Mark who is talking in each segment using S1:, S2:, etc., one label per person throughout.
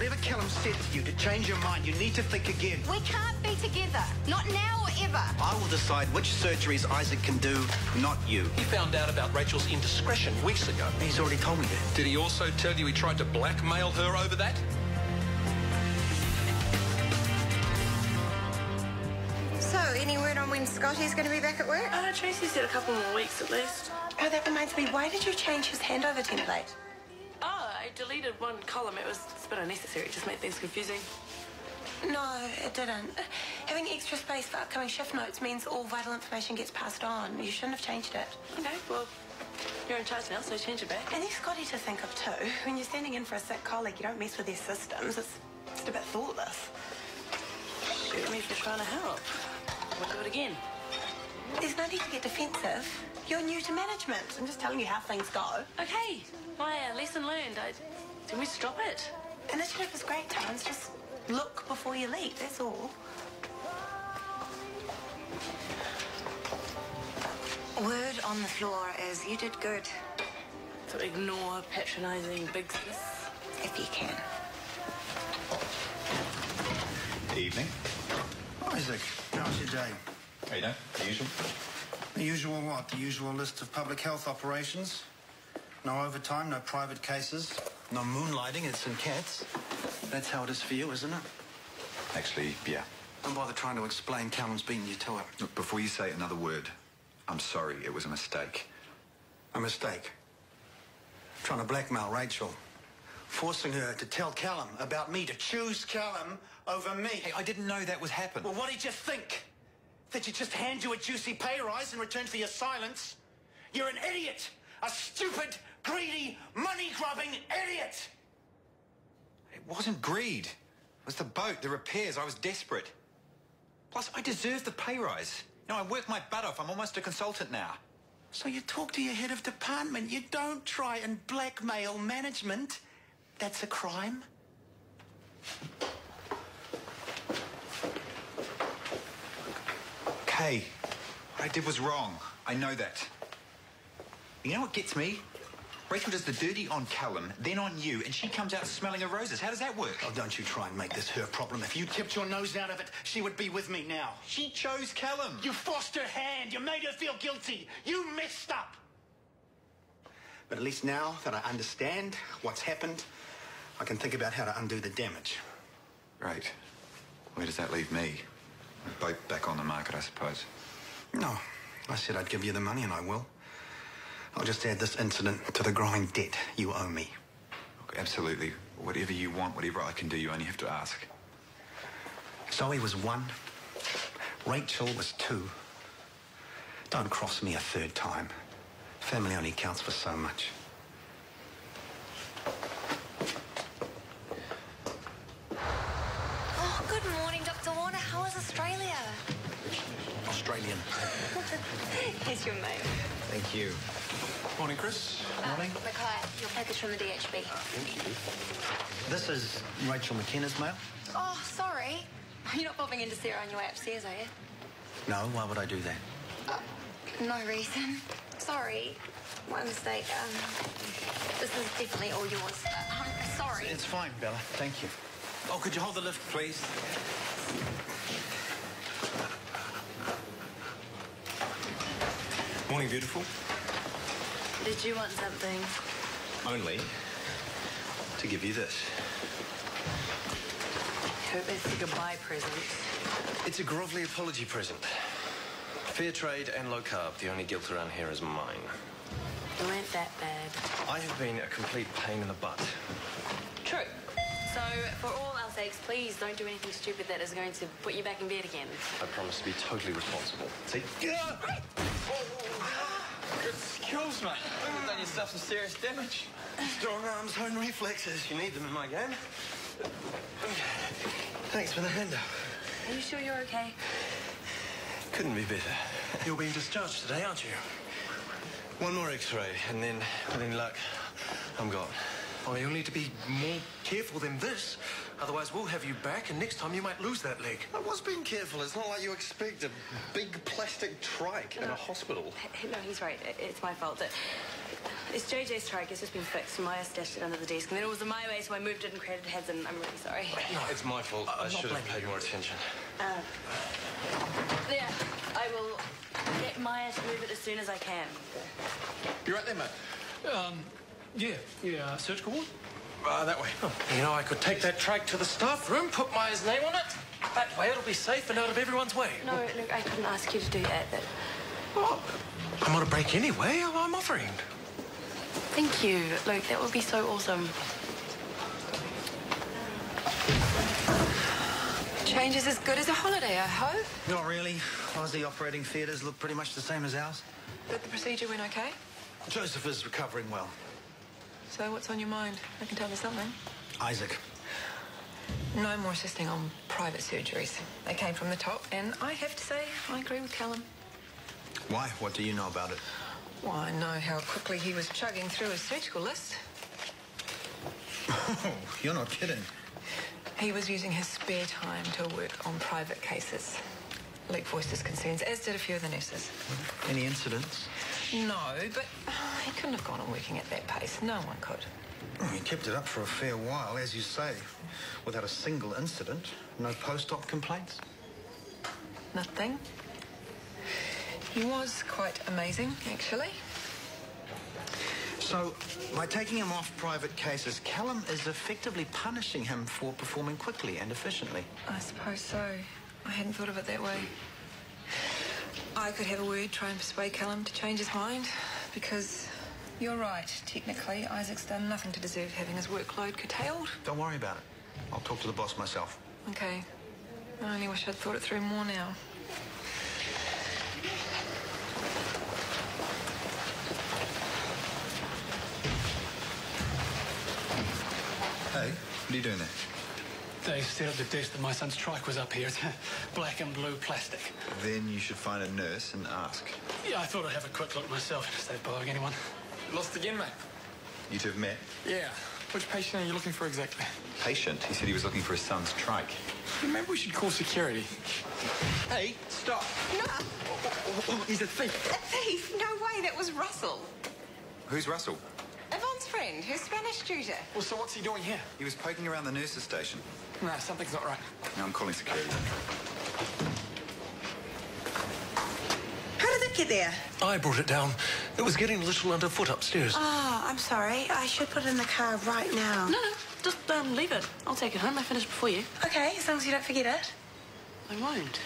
S1: whatever Callum said to you to change your mind, you need to think again.
S2: We can't be together. Not now or ever.
S1: I will decide which surgeries Isaac can do, not you.
S3: He found out about Rachel's indiscretion weeks ago.
S1: He's already told me that.
S3: Did he also tell you he tried to blackmail her over that?
S4: So, any word on when Scotty's going to be back at work?
S5: Tracy said a couple more weeks at least.
S4: Oh, that reminds me, why did you change his handover template?
S5: Oh, I deleted one column. It's a bit unnecessary. It just made things confusing.
S4: No, it didn't. Having extra space for upcoming shift notes means all vital information gets passed on. You shouldn't have changed it.
S5: Okay, well, you're in charge now, so change it back.
S4: And there's Scotty to think of too. When you're standing in for a sick colleague, you don't mess with their systems. It's just a bit thoughtless.
S5: Shoot me for trying to help. We'll do it again.
S4: There's no need to get defensive. You're new to management. I'm just telling you how things go.
S5: Okay, my lesson learned. Did we stop it?
S4: Initiative is great, Towns. Just look before you leap, that's all.
S6: Word on the floor is you did good.
S5: So ignore patronising big sis.
S6: If you can.
S7: Evening.
S1: Isaac, how's your day?
S7: How you doing? The usual?
S1: The usual what? The usual list of public health operations? No overtime, no private cases, no moonlighting at St. Cat's. That's how it is for you, isn't it?
S7: Actually, yeah.
S1: Don't bother trying to explain Callum's beaten you to it.
S7: Look, before you say another word, I'm sorry, it was a mistake.
S1: A mistake? Trying to blackmail Rachel. Forcing her to tell Callum about me, to choose Callum over me.
S7: Hey, I didn't know that would happen.
S1: Well, what did you think? That she'd just hand you a juicy pay rise in return for your silence? You're an idiot! A stupid, greedy, money-grubbing idiot!
S7: It wasn't greed. It was the boat, the repairs. I was desperate. Plus, I deserve the pay rise. You know, I work my butt off. I'm almost a consultant now.
S1: So you talk to your head of department. You don't try and blackmail management. That's a crime.
S7: Okay, what I did was wrong. I know that. You know what gets me? Rachel does the dirty on Callum, then on you, and she comes out smelling of roses. How does that work?
S1: Oh, don't you try and make this her problem. If you kept your nose out of it, she would be with me now.
S7: She chose Callum.
S1: You forced her hand. You made her feel guilty. You messed up. But at least now that I understand what's happened, I can think about how to undo the damage.
S7: Right. Where does that leave me? Boat back on the market, I suppose.
S1: No. I said I'd give you the money, and I will. I'll just add this incident to the growing debt you owe me.
S7: Look, absolutely. Whatever you want, whatever I can do, you only have to ask.
S1: Zoe was 1. Rachel was 2. Don't cross me a 3rd time. Family only counts for so much.
S6: Oh, good morning, Dr. Warner. How is Australia?
S1: Australian.
S6: Here's your mate.
S7: Thank you.
S3: Morning, Chris.
S1: Morning.
S6: Mackay, your package from the DHB.
S3: Thank you.
S1: This is Rachel McKenna's mail.
S6: Oh, sorry. You're not popping in to see her on your way upstairs, are you?
S1: No, why would I do that?
S6: No reason. Sorry. My mistake. This is definitely all yours. Sorry.
S1: It's fine, Bella. Thank you. Oh, could you hold the lift, please?
S8: Morning, beautiful.
S5: Did you want something?
S8: Only to give you this.
S5: Hope it's a goodbye present.
S8: It's a grovelly apology present. Fair trade and low carb. The only guilt around here is mine.
S5: You weren't that bad.
S8: I have been a complete pain in the butt.
S5: True. So, for all our sakes, please don't do anything stupid that is going to put you back in bed again.
S8: I promise to be totally responsible. See?
S9: Excuse me. You've done yourself some serious damage.
S8: Strong arms, hone reflexes. You need them in my game. Thanks for the handout.
S5: Are you sure you're okay?
S8: Couldn't be better. You're being discharged today, aren't you? One more x-ray, and then, with any luck, I'm gone. Oh, you'll need to be more careful than this. Otherwise, we'll have you back, and next time you might lose that leg.
S3: I was being careful. It's not like you expect a big plastic trike in a hospital.
S5: No, he's right. It's my fault. It's JJ's trike. It's just been fixed. Maya stashed it under the desk, and then it was my way, so I moved it and created heads, and I'm really sorry.
S8: No,
S3: It's my fault. I should have paid more attention.
S5: Yeah, I will get Maya to move it as soon as I can.
S3: You right there, mate?
S10: Yeah, surgical ward?
S3: That way.
S8: Oh, you know, I could take that trike to the staff room, put Maya's name on it. That way it'll be safe and out of everyone's way.
S5: No, look, I couldn't ask you to do that.
S8: Oh, I'm on a break anyway. I'm offering.
S5: Thank you, Luke. That would be so awesome.
S11: Change is as good as a holiday, I hope.
S1: Not really. Aussie operating theatres look pretty much the same as ours.
S11: But the procedure went okay?
S1: Joseph is recovering well.
S11: So what's on your mind? I can tell you something.
S1: Isaac.
S11: No more assisting on private surgeries. They came from the top, and I have to say, I agree with Callum.
S1: Why? What do you know about it?
S11: Well, I know how quickly he was chugging through his surgical list.
S1: Oh, you're not kidding.
S11: He was using his spare time to work on private cases. Luke voiced his concerns, as did a few of the nurses.
S1: Any incidents?
S11: No, but he couldn't have gone on working at that pace. No one could.
S1: He kept it up for a fair while, as you say, without a single incident. No post-op complaints?
S11: Nothing. He was quite amazing, actually.
S1: So, by taking him off private cases, Callum is effectively punishing him for performing quickly and efficiently.
S11: I suppose so. I hadn't thought of it that way. I could have a word, try and persuade Callum to change his mind, because you're right. Technically, Isaac's done nothing to deserve having his workload curtailed.
S1: Don't worry about it. I'll talk to the boss myself.
S11: Okay. I only wish I'd thought it through more now.
S7: Hey, what are you doing there?
S10: They said at the desk that my son's trike was up here. It's black and blue plastic.
S7: Then you should find a nurse and ask.
S10: Yeah, I thought I'd have a quick look myself instead of bothering anyone.
S9: Lost again, mate?
S7: You two have met?
S9: Yeah. Which patient are you looking for exactly?
S7: Patient. He said he was looking for his son's trike.
S9: Maybe we should call security.
S7: Hey, stop.
S11: No!
S7: He's a thief.
S11: A thief? No way, that was Russell.
S7: Who's Russell?
S11: Yvonne's friend, her Spanish tutor.
S9: Well, so what's he doing here?
S7: He was poking around the nurse's station.
S9: Nah, something's not right.
S7: Now I'm calling security.
S4: How did it get there?
S8: I brought it down. It was getting a little underfoot upstairs.
S4: Oh, I'm sorry. I should put it in the car right now.
S5: No, just leave it. I'll take it home. I finished before you.
S4: Okay, as long as you don't forget it.
S5: I won't.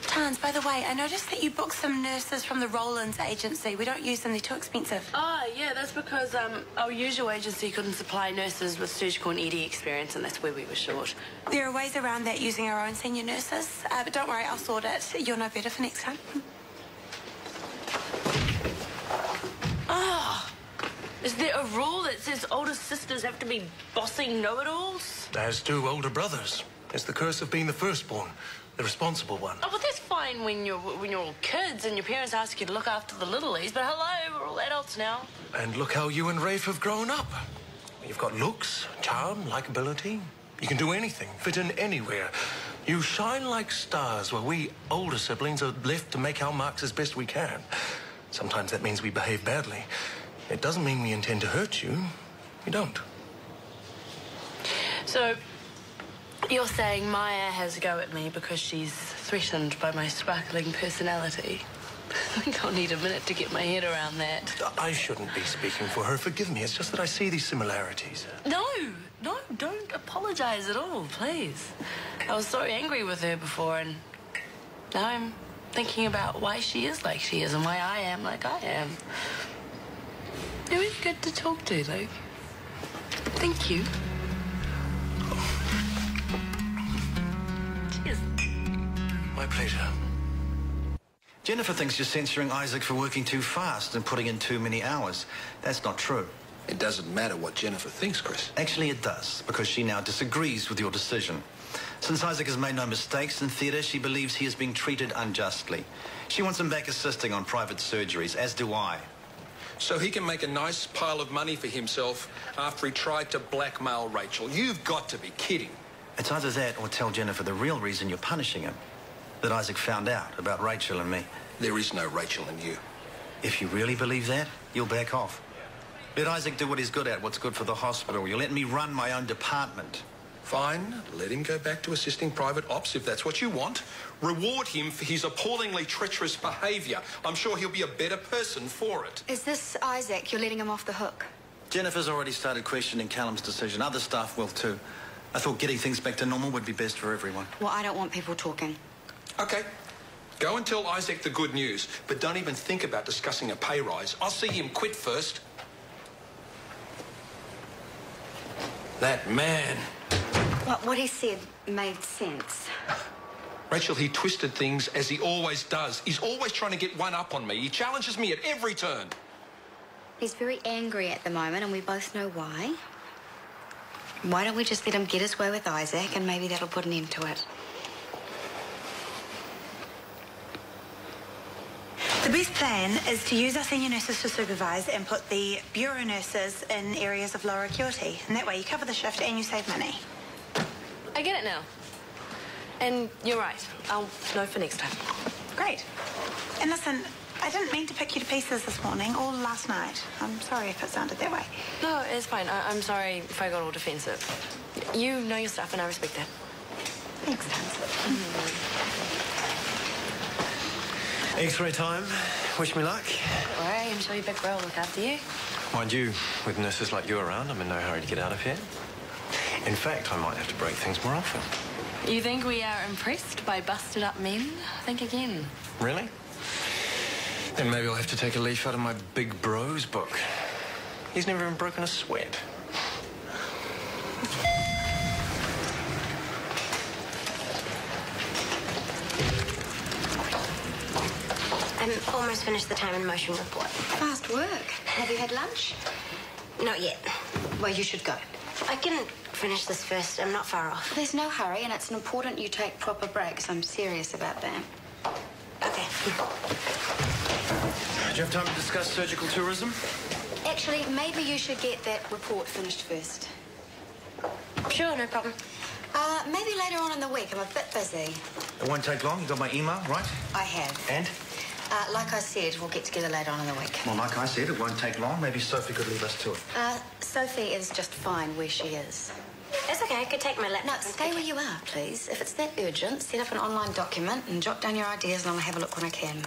S4: Tans, by the way, I noticed that you booked some nurses from the Rowlands agency. We don't use them. They're too expensive.
S5: Oh, yeah, that's because our usual agency couldn't supply nurses with surgical and ED experience, and that's where we were short.
S4: There are ways around that using our own senior nurses. But don't worry, I'll sort it. You'll know better for next time.
S5: Oh, is there a rule that says older sisters have to be bossing know-it-alls?
S8: As do older brothers. It's the curse of being the firstborn, the responsible one.
S5: Oh, but that's fine when you're all kids and your parents ask you to look after the littlies. But hello, we're all adults now.
S8: And look how you and Rafe have grown up. You've got looks, charm, likability. You can do anything, fit in anywhere. You shine like stars, while we older siblings are left to make our marks as best we can. Sometimes that means we behave badly. It doesn't mean we intend to hurt you. We don't.
S5: So, you're saying Maya has a go at me because she's threatened by my sparkling personality? I think I'll need a minute to get my head around that.
S8: I shouldn't be speaking for her. Forgive me. It's just that I see these similarities.
S5: No, don't apologize at all, please. I was so angry with her before, and now I'm thinking about why she is like she is and why I am like I am. It was good to talk to, Luke. Thank you. Cheers.
S8: My pleasure.
S1: Jennifer thinks you're censoring Isaac for working too fast and putting in too many hours. That's not true.
S3: It doesn't matter what Jennifer thinks, Chris.
S1: Actually, it does, because she now disagrees with your decision. Since Isaac has made no mistakes in theatre, she believes he is being treated unjustly. She wants him back assisting on private surgeries, as do I.
S3: So he can make a nice pile of money for himself after he tried to blackmail Rachel. You've got to be kidding.
S1: It's either that or tell Jennifer the real reason you're punishing him. That Isaac found out about Rachel and me.
S8: There is no Rachel in you.
S1: If you really believe that, you'll back off. Let Isaac do what he's good at, what's good for the hospital. You let me run my own department.
S8: Fine, let him go back to assisting private ops if that's what you want. Reward him for his appallingly treacherous behaviour. I'm sure he'll be a better person for it.
S6: Is this Isaac? You're letting him off the hook?
S1: Jennifer's already started questioning Callum's decision. Other staff will too. I thought getting things back to normal would be best for everyone.
S6: Well, I don't want people talking.
S8: OK. Go and tell Isaac the good news, but don't even think about discussing a pay rise. I'll see him quit first. That man.
S6: Well, what he said made sense.
S8: Rachel, he twisted things as he always does. He's always trying to get one up on me. He challenges me at every turn.
S6: He's very angry at the moment, and we both know why. Why don't we just let him get his way with Isaac, and maybe that'll put an end to it?
S4: The best plan is to use our senior nurses to supervise and put the bureau nurses in areas of lower acuity. And that way you cover the shift and you save money.
S5: I get it now. And you're right. I'll know for next time.
S4: Great. And listen, I didn't mean to pick you to pieces this morning or last night. I'm sorry if it sounded that way.
S5: No, it's fine. I'm sorry if I got all defensive. You know your stuff and I respect that.
S4: Thanks, Tans.
S12: X-ray time. Wish me luck.
S5: Don't worry, I'm sure your big bro will look after you.
S12: Mind you, with nurses like you around, I'm in no hurry to get out of here. In fact, I might have to break things more often.
S5: You think we are impressed by busted up men? Think again.
S12: Really? Then maybe I'll have to take a leaf out of my big bro's book. He's never even broken a sweat.
S6: I'm almost finished the time and motion report. Fast work. Have you had lunch? Not yet. Well, you should go. I can finish this first. I'm not far off. There's no hurry, and it's important you take proper breaks. I'm serious about that. Okay.
S1: Do you have time to discuss surgical tourism?
S6: Actually, maybe you should get that report finished first.
S5: Sure, no problem.
S6: Maybe later on in the week. I'm a bit busy.
S1: It won't take long. You got my email, right?
S6: I have.
S1: And?
S6: Like I said, we'll get together later on in the week.
S1: Well, like I said, it won't take long. Maybe Sophie could leave us to it.
S6: Sophie is just fine where she is. It's okay. I could take my laptop. No, stay where you are, please. If it's that urgent, set up an online document and jot down your ideas and I'll have a look when I can.